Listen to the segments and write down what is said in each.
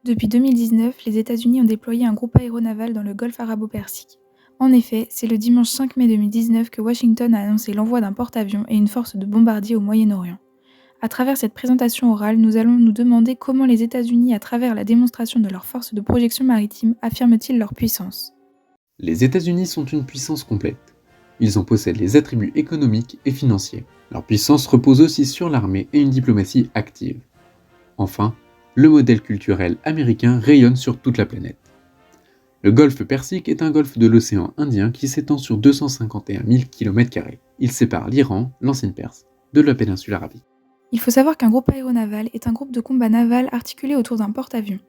Depuis 2019, les États-Unis ont déployé un groupe aéronaval dans le golfe arabo-persique. En effet, c'est le dimanche 5 mai 2019 que Washington a annoncé l'envoi d'un porte-avions et une force de bombardiers au Moyen-Orient. À travers cette présentation orale, nous allons nous demander comment les États-Unis, à travers la démonstration de leur force de projection maritime, affirment-ils leur puissance. Les États-Unis sont une puissance complète. Ils en possèdent les attributs économiques et financiers. Leur puissance repose aussi sur l'armée et une diplomatie active. Enfin, le modèle culturel américain rayonne sur toute la planète. Le golfe Persique est un golfe de l'océan Indien qui s'étend sur 251 000 km². Il sépare l'Iran, l'ancienne Perse, de la péninsule arabique. Il faut savoir qu'un groupe aéronaval est un groupe de combat naval articulé autour d'un porte-avions.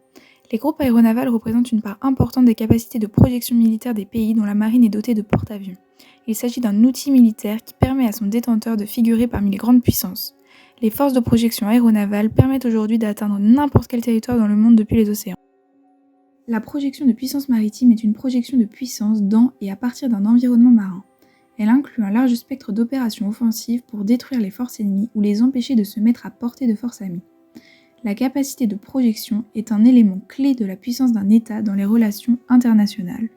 Les groupes aéronavals représentent une part importante des capacités de projection militaire des pays dont la marine est dotée de porte-avions. Il s'agit d'un outil militaire qui permet à son détenteur de figurer parmi les grandes puissances. Les forces de projection aéronavales permettent aujourd'hui d'atteindre n'importe quel territoire dans le monde depuis les océans. La projection de puissance maritime est une projection de puissance dans et à partir d'un environnement marin. Elle inclut un large spectre d'opérations offensives pour détruire les forces ennemies ou les empêcher de se mettre à portée de forces amies. La capacité de projection est un élément clé de la puissance d'un État dans les relations internationales.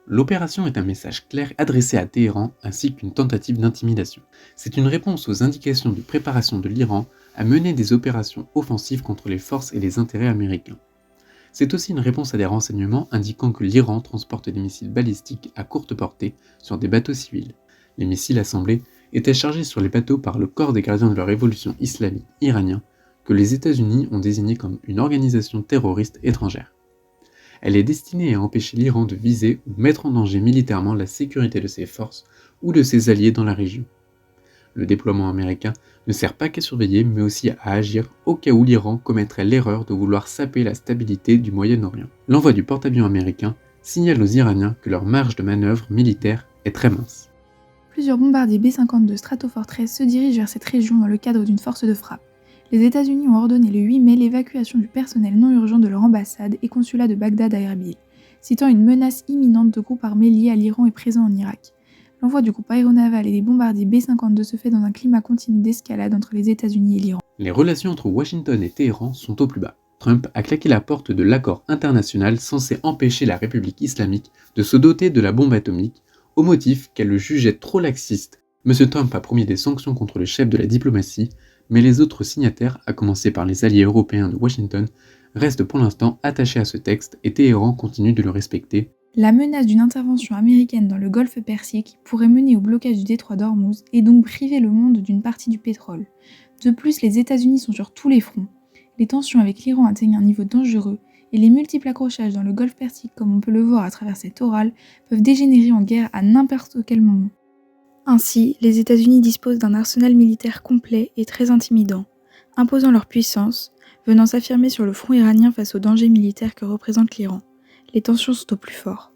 L'opération est un message clair adressé à Téhéran ainsi qu'une tentative d'intimidation. C'est une réponse aux indications de préparation de l'Iran à mener des opérations offensives contre les forces et les intérêts américains. C'est aussi une réponse à des renseignements indiquant que l'Iran transporte des missiles balistiques à courte portée sur des bateaux civils. Les missiles assemblés étaient chargés sur les bateaux par le corps des gardiens de la révolution islamique iranien que les États-Unis ont désigné comme une organisation terroriste étrangère. Elle est destinée à empêcher l'Iran de viser ou mettre en danger militairement la sécurité de ses forces ou de ses alliés dans la région. Le déploiement américain ne sert pas qu'à surveiller, mais aussi à agir au cas où l'Iran commettrait l'erreur de vouloir saper la stabilité du Moyen-Orient. L'envoi du porte-avions américain signale aux Iraniens que leur marge de manœuvre militaire est très mince. Plusieurs bombardiers B-52 Stratofortress se dirigent vers cette région dans le cadre d'une force de frappe. Les États-Unis ont ordonné le 8 mai l'évacuation du personnel non urgent de leur ambassade et consulat de Bagdad à Erbil, citant une menace imminente de groupes armés liés à l'Iran et présents en Irak. L'envoi du groupe aéronaval et des bombardiers B-52 se fait dans un climat continu d'escalade entre les États-Unis et l'Iran. Les relations entre Washington et Téhéran sont au plus bas. Trump a claqué la porte de l'accord international censé empêcher la République islamique de se doter de la bombe atomique, au motif qu'elle le jugeait trop laxiste. M. Trump a promis des sanctions contre le chef de la diplomatie, mais les autres signataires, à commencer par les alliés européens de Washington, restent pour l'instant attachés à ce texte et Téhéran continue de le respecter. La menace d'une intervention américaine dans le golfe Persique pourrait mener au blocage du détroit d'Ormuz et donc priver le monde d'une partie du pétrole. De plus, les États-Unis sont sur tous les fronts. Les tensions avec l'Iran atteignent un niveau dangereux et les multiples accrochages dans le golfe Persique, comme on peut le voir à travers cette orale, peuvent dégénérer en guerre à n'importe quel moment. Ainsi, les États-Unis disposent d'un arsenal militaire complet et très intimidant, imposant leur puissance, venant s'affirmer sur le front iranien face aux dangers militaires que représente l'Iran. Les tensions sont au plus fort.